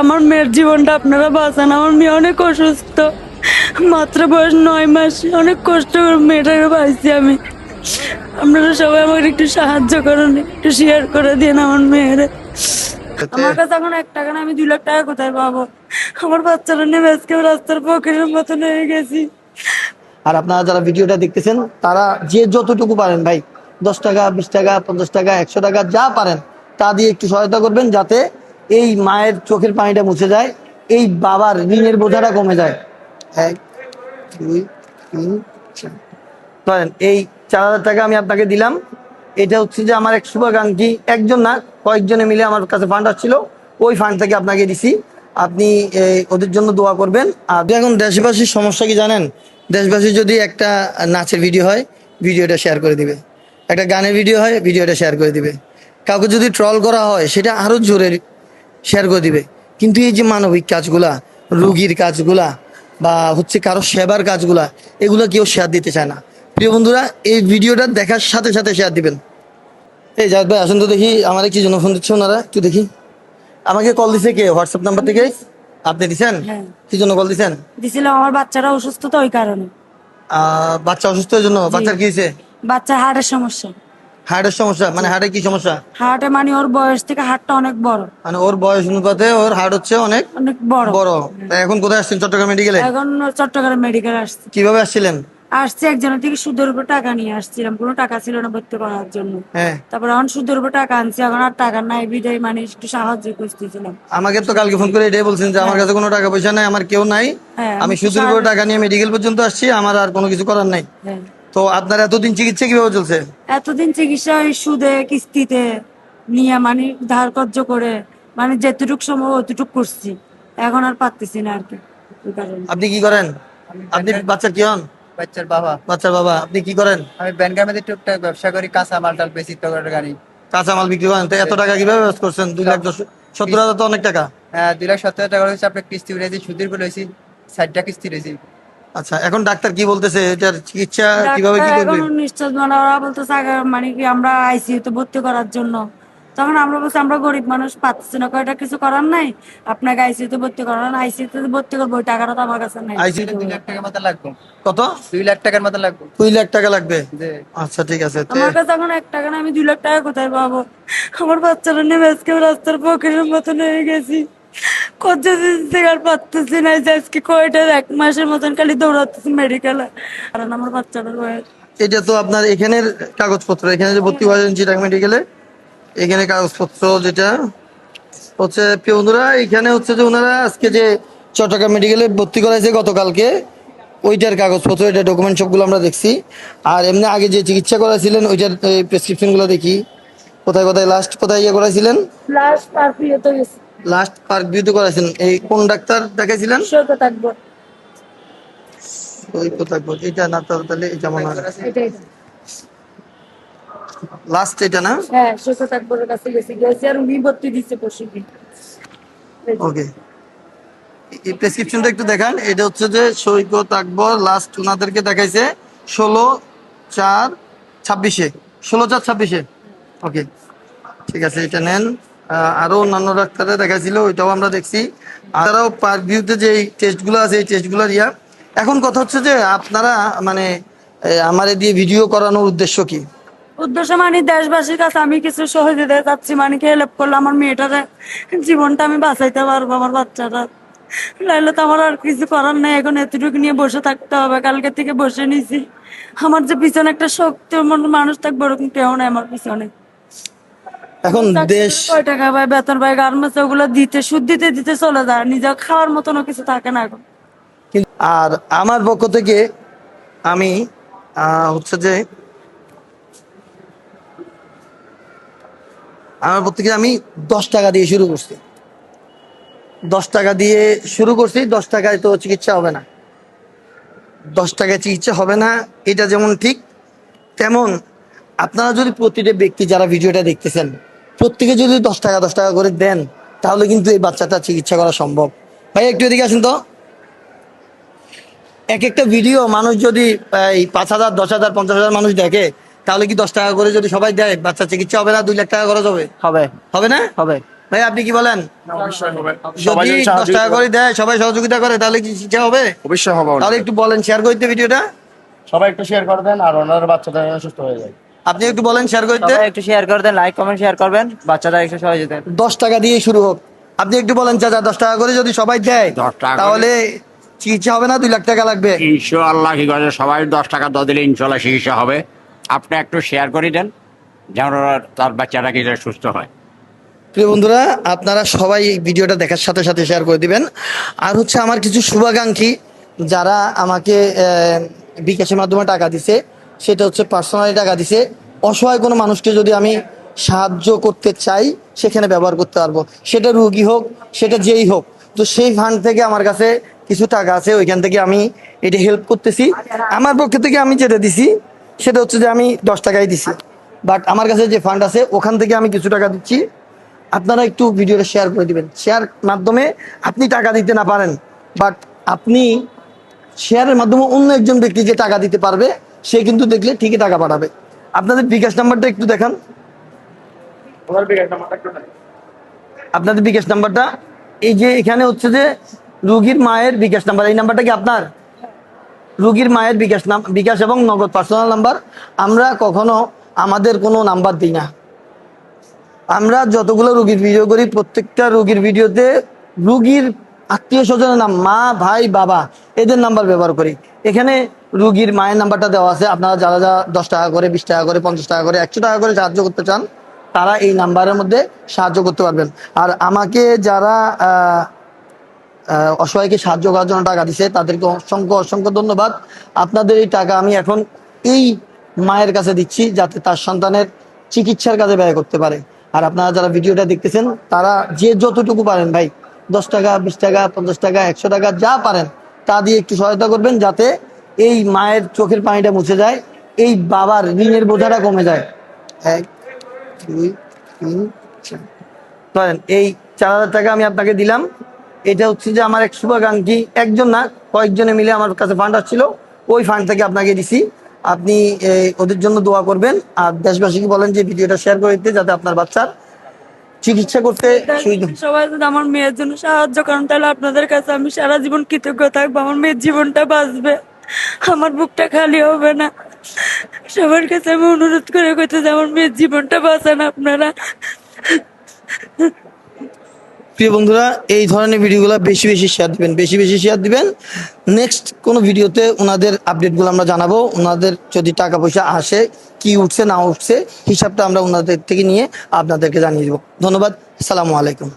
আমার মেয়ের জীবনটা আপনারা বাঁচান। আমার মেয়ে অনেক অসুস্থ, মাত্র বয়স 9 মাস। অনেক কষ্ট করে মেয়েটাকে পাইছি আমি। আপনারা সবাই আমাকে একটু সাহায্য করুন, একটু শেয়ার করে দিন আমার মেয়ের। আমার কাছে এখন 1 টাকা না, আমি 2 লাখ টাকা কোথায় পাবো? আমার বাচ্চারা নিয়ে আজকে রাস্তার পকেটের মতন হয়ে গেছি। আর আপনারা যারা ভিডিওটা দেখতেছেন তারা যে যতটুকু পারেন ভাই, 10 টাকা, 20 টাকা, 50 টাকা, 100 টাকা যা পারেন তা দিয়ে একটু সহায়তা করবেন, যাতে এই মায়ের চোখের পানিটা মুছে যায়, এই বাবার ঋণের বোঝাটা কমে যায়। 1, 2, 3, 4 ধরেন এই 4000 টাকা আমি আপনাকে দিলাম। এটা হচ্ছে যে আমার এক শুভাকাঙ্ক্ষী, একজন না কয়েকজনে মিলে আমার কাছে ফান্ড আসছিল, ওই ফান্ড থেকে আপনাকে দিছি। আপনি ওদের জন্য দোয়া করবেন। আর এখন দেশবাসীর সমস্যা কি জানেন? দেশবাসী যদি একটা নাচের ভিডিও হয়, ভিডিওটা শেয়ার করে দিবে, একটা গানের ভিডিও হয়, ভিডিওটা শেয়ার করে দিবে, কাউকে যদি ট্রল করা হয় সেটা আরো জোরে শেয়ার করে দিবে। কিন্তু এই যে মানবিক কাজগুলা, রুগীর কাজগুলা, বা হচ্ছে কারো সেবার কাজগুলা, এগুলো কেউ শেয়ার দিতে চায় না। প্রিয় বন্ধুরা, এই ভিডিওটা দেখার সাথে সাথে শেয়ার দিবেন। এই জাহেদ ভাই আসুন তো দেখি, আমার কি জন্য ফোন দিচ্ছে ওনারা, একটু দেখি। আমাকে কল দিছে কে? হোয়াটসঅ্যাপ নাম্বার থেকে আপনি দিছেন? হ্যাঁ। কি জন্য কল দিছেন? দিছিলাম আমার বাচ্চারা অসুস্থ তো, ওই কারণে। বাচ্চা অসুস্থ জন্য? বাচ্চার কি হয়েছে? বাচ্চার হার্টের সমস্যা। হার্টের সমস্যা? মানে হার্টে কি সমস্যা? হার্টে মানে ওর বয়স থেকে হার্টটা অনেক বড়, মানে ওর বয়স অনুপাতে ওর হার্ট হচ্ছে অনেক অনেক বড়। বড়। তা এখন কোথায় আসছেন? চট্টগ্রাম মেডিকেলে? এখন চট্টগ্রাম মেডিকেল আসছে। কিভাবে আসছিলেন? আসছে একজনের থেকে সুদের উপর টাকা নিয়ে আসছিলাম, কোনো টাকা ছিল না ভর্তি করার জন্য। হ্যাঁ, তারপর এখন সুদের উপর টাকা আনছি, এখন আর টাকা নাই, বিদায় মানে একটু সাহায্য করতেছিলাম। আমাকে তো কালকে ফোন করে এটাই বলছেন যে আমার কাছে কোনো টাকা পয়সা নাই, আমার কেউ নাই, হ্যাঁ, আমি একটু সুদের উপর টাকা নিয়ে মেডিকেল পর্যন্ত আসছি, আমার আর কোনো কিছু করার নাই। হ্যাঁ। তো আপনার এতদিন চিকিৎসা কিভাবে চলছে? এতদিন চিকিৎসা ওই সুদে কিস্তিতে নিয়ে মানে ধার কর্য করে, মানে যেটুক সম্ভব অতটুক করছি, এখন আর পারতেছি না আর কি, ওই কারণে। আপনি কি করেন? আপনি বাচ্চার কি হন? বাচ্চার বাবা। বাচ্চার বাবা। আপনি কি করেন? আমি ব্যানগামেতে টুকটাক ব্যবসা করি, কাঁচা মালটাল বেশি তো গাড়ি। কাঁচা মাল বিক্রি করেন? তো এত টাকা কিভাবে ব্যবস্থা করছেন? 2,70,000 তো অনেক টাকা। হ্যাঁ, 2,70,000 টাকা হয়েছে। আপনার কিস্তি উঠেছি, সুদের উপর হয়েছি, 60টা কিস্তি রয়েছি। আচ্ছা, এখন ডাক্তার কি বলতেছে এটার চিকিৎসা কিভাবে কি ডাক্তার করবে? এখন নিশ্চয় মানে ওরা বলতেছে আগে মানে কি আমরা আইসিইউতে ভর্তি করার জন্য। তখন আমরা বলছি আমরা গরিব মানুষ পাচ্ছি না, কয়টা কিছু করার নাই, আপনাকে আইসিইউতে ভর্তি করান। আইসিইউতে ভর্তি করবো, ওই টাকাটা তো আমার কাছে নাই। আইসিইউ 2 লাখ টাকার মতো লাগবে। কত? 2 লাখ টাকার মতো লাগবে। 2 লাখ টাকা লাগবে? যে আচ্ছা ঠিক আছে। আমার কাছে এখন 1 টাকা না, আমি 2 লাখ টাকা কোথায় পাবো? আমার বাচ্চারা নিয়ে আজকে রাস্তার পকেটের মতন হয়ে গেছি। কতদিন থেকে আর পারতেছি না, যে আজকে কয়টা 1 মাসের মতন খালি দৌড়াতেছি মেডিকেলে, কারণ আমার বাচ্চাটার বয়স। এটা তো আপনার এখানের কাগজপত্র, এখানে যে ভর্তি হয়েছেন চিটাং মেডিকেলে, এখানে কাগজপত্র যেটা হচ্ছে, প্রিয় বন্ধুরা, এখানে হচ্ছে যে ওনারা আজকে যে চট্টগ্রাম মেডিকেলে ভর্তি করাইছে গতকালকে, ওইটার কাগজপত্র, এটা ডকুমেন্ট সবগুলো আমরা দেখছি। আর এমনি আগে যে চিকিৎসা করাইছিলেন ওইটার প্রেসক্রিপশন গুলো দেখি। কোথায় কোথায় লাস্ট কোথায় করাইছিলেন? লাস্ট আর প্রিয় তো গেছি, লাস্ট পার্ক ভিউতে করাইছেন। এই কোন ডাক্তার দেখাইছিলেন? সৈকত থাকবো। ওই কোথায় এটা না, তাহলে এটা মনে হয় এটাই। লাস্ট, এটা না? হ্যাঁ, সৈকত থাকবোর কাছে গেছি আর উনি ভর্তি দিচ্ছে পরশুদিন। ওকে, এই প্রেসক্রিপশনটা একটু দেখান। এটা হচ্ছে যে সৈকত আকবর লাস্ট ওনাদেরকে দেখাইছে 16/4/26-এ, 16/4/26-এ। ওকে, ঠিক আছে, এটা নেন। আরো অন্যান্য ডাক্তারে দেখাইছিল, ওইটাও আমরা দেখছি। আরও পার্ক ভিউতে যে টেস্টগুলো আছে, এই টেস্টগুলোর এখন কথা হচ্ছে যে আপনারা মানে আমার দিয়ে ভিডিও করানোর উদ্দেশ্য কি? উদ্দেশ্য মানে দেশবাসীর কাছে আমি কিছু সহযোগিতা চাচ্ছি, মানে কি হেল্প করলে আমার মেয়েটার জীবনটা আমি বাঁচাইতে পারবো, আমার বাচ্চাটা। নাইলে তো আমার আর কিছু করার নেই, এখন এতটুকু নিয়ে বসে থাকতে হবে। কালকে থেকে বসে নিছি, আমার যে পিছনে একটা শক্তি মানুষ থাকবে ওরকম কেউ নাই আমার পিছনে। এখন দেশ কয় টাকা পায়, বেতন পায়, গার্মেন্টস, ওগুলো দিতে সুদ দিতে দিতে চলে যায়, নিজে খাওয়ার মতনও কিছু থাকে না এখন। আর আমার পক্ষ থেকে আমি হচ্ছে যে আমার পক্ষ থেকে আমি 10 টাকা দিয়ে শুরু করছি। 10 টাকা দিয়ে শুরু করছি। 10 টাকায় তো চিকিৎসা হবে না। 10 টাকায় চিকিৎসা হবে না, এটা যেমন ঠিক, তেমন আপনারা যদি প্রতিটা ব্যক্তি যারা ভিডিওটা দেখতেছেন প্রত্যেকে যদি 10 টাকা 10 টাকা করে দেন, তাহলে কিন্তু এই বাচ্চাটা চিকিৎসা করা সম্ভব। ভাই একটু এদিকে আসুন তো। এক একটা ভিডিও মানুষ যদি এই 5,000, 10,000, 50,000 মানুষ দেখে, তাহলে কি 10 টাকা করে যদি সবাই দেয়, বাচ্চা চিকিৎসা হবে না? 2 লাখ টাকা খরচ হবে? হবে। হবে না? হবে। ভাই আপনি কি বলেন? অবশ্যই হবে। সবাই যদি যদি 10 টাকা করে দেয়, সবাই সহযোগিতা করে, তাহলে কি শিক্ষা হবে? অবশ্যই হবে। তাহলে একটু বলেন, শেয়ার করে দিতে ভিডিওটা। সবাই একটু শেয়ার করে দেন আর ওনার বাচ্চাটা সুস্থ হয়ে যায়। আপনি একটু বলেন, শেয়ার করে দিতে। সবাই একটু শেয়ার করে দেন, লাইক কমেন্ট শেয়ার করবেন, বাচ্চারা একটু সবাই যেতেন। 10 টাকা দিয়ে শুরু হোক। আপনি একটু বলেন চাচা, 10 টাকা করে যদি সবাই দেয় 10 টাকা করে। তাহলে চিকিৎসা হবে না? 2 লাখ টাকা লাগবে। ইনশাআল্লাহ কি করে সবাই 10 টাকা দিলে ইনশাআল্লাহ চিকিৎসা হবে। আপনি একটু শেয়ার করে দেন যেন তার বাচ্চাটা কি সুস্থ হয়। প্রিয় বন্ধুরা, আপনারা সবাই এই ভিডিওটা দেখার সাথে সাথে শেয়ার করে দিবেন। আর হচ্ছে আমার কিছু শুভাকাঙ্ক্ষী যারা আমাকে বিকাশের মাধ্যমে টাকা দিছে, সেটা হচ্ছে পার্সোনালি টাকা দিছে। অসহায় কোনো মানুষকে যদি আমি সাহায্য করতে চাই, সেখানে ব্যবহার করতে পারবো, সেটা রুগী হোক, সেটা যেই হোক। তো সেই ফান্ড থেকে আমার কাছে কিছু টাকা আছে, ওইখান থেকে আমি এটা হেল্প করতেছি। আমার পক্ষ থেকে আমি যেটা দিছি সেটা হচ্ছে যে আমি 10 টাকাই দিছি, বাট আমার কাছে যে ফান্ড আছে ওখান থেকে আমি কিছু টাকা দিচ্ছি। আপনারা একটু ভিডিওটা শেয়ার করে দিবেন। শেয়ার মাধ্যমে আপনি টাকা দিতে না পারেন, বাট আপনি শেয়ারের মাধ্যমে অন্য একজন ব্যক্তি যে টাকা দিতে পারবে, সে কিন্তু দেখলে ঠিকই টাকা পাঠাবে। আপনাদের বিকাশ নাম্বারটা একটু দেখান। আপনাদের বিকাশ নাম্বারটা এই যে এখানে হচ্ছে যে রুগীর মায়ের বিকাশ নাম্বার, এই নাম্বারটা কি আপনার? রুগীর মায়ের বিকাশ এবং নগদ পার্সোনাল নাম্বার। আমরা কখনো আমাদের কোনো নাম্বার দিই না। আমরা যতগুলো রুগীর ভিডিও করি, প্রত্যেকটা রুগীর ভিডিওতে রুগীর আত্মীয় স্বজনের নাম, মা, ভাই, বাবা, এদের নাম্বার ব্যবহার করি। এখানে রুগীর মায়ের নাম্বারটা দেওয়া আছে। আপনারা যারা যারা 10 টাকা করে, 20 টাকা করে, 50 টাকা করে, 100 টাকা করে সাহায্য করতে চান, তারা এই নাম্বারের মধ্যে সাহায্য করতে পারবেন। আর আমাকে যারা অসহায়কে সাহায্য করার জন্য টাকা দিছে, তাদেরকে অসংখ্য অসংখ্য ধন্যবাদ। আপনাদের এই টাকা আমি এখন এই মায়ের কাছে দিচ্ছি, যাতে তার সন্তানের চিকিৎসার কাজে ব্যয় করতে পারে। আর আপনারা যারা ভিডিওটা দেখতেছেন, তারা যে যতটুকু পারেন ভাই, 10 টাকা, 20 টাকা, 50 টাকা, 100 টাকা, যা পারেন তা দিয়ে একটু সহায়তা করবেন, যাতে এই মায়ের চোখের পানিটা মুছে যায়, এই বাবার ঋণের বোঝাটা কমে যায়। 1, 2, 3, 4। ধরেন এই 4000 টাকা আমি আপনাকে দিলাম। এটা হচ্ছে যে আমার এক শুভাকাঙ্ক্ষী, একজন না কয়েকজনে মিলে আমার কাছে ফান্ড আসছিল, ওই ফান্ড থেকে আপনাকে দিছি। আপনি ওদের জন্য দোয়া করবেন। আর দেশবাসীকে বলেন যে ভিডিওটা শেয়ার করে দিতে, যাতে আপনার বাচ্চার চিকিৎসা করতে সুবিধা। সবাই যদি আমার মেয়ের জন্য সাহায্য করেন, তাহলে আপনাদের কাছে আমি সারা জীবন কৃতজ্ঞ থাকবো। আমার মেয়ের জীবনটা বাঁচবে, আমার বুকটা খালি হবে না। সবার কাছে আমি অনুরোধ করে কইতে যে আমার মেয়ের জীবনটা বাঁচান আপনারা। প্রিয় বন্ধুরা, এই ধরনের ভিডিওগুলো বেশি বেশি শেয়ার দিবেন, বেশি বেশি শেয়ার দিবেন। নেক্সট কোনো ভিডিওতে ওনাদের আপডেটগুলো আমরা জানাবো। ওনাদের যদি টাকা পয়সা আসে, কি উঠছে না উঠছে, হিসাবটা আমরা ওনাদের থেকে নিয়ে আপনাদেরকে জানিয়ে দেবো। ধন্যবাদ। আসসালামু আলাইকুম।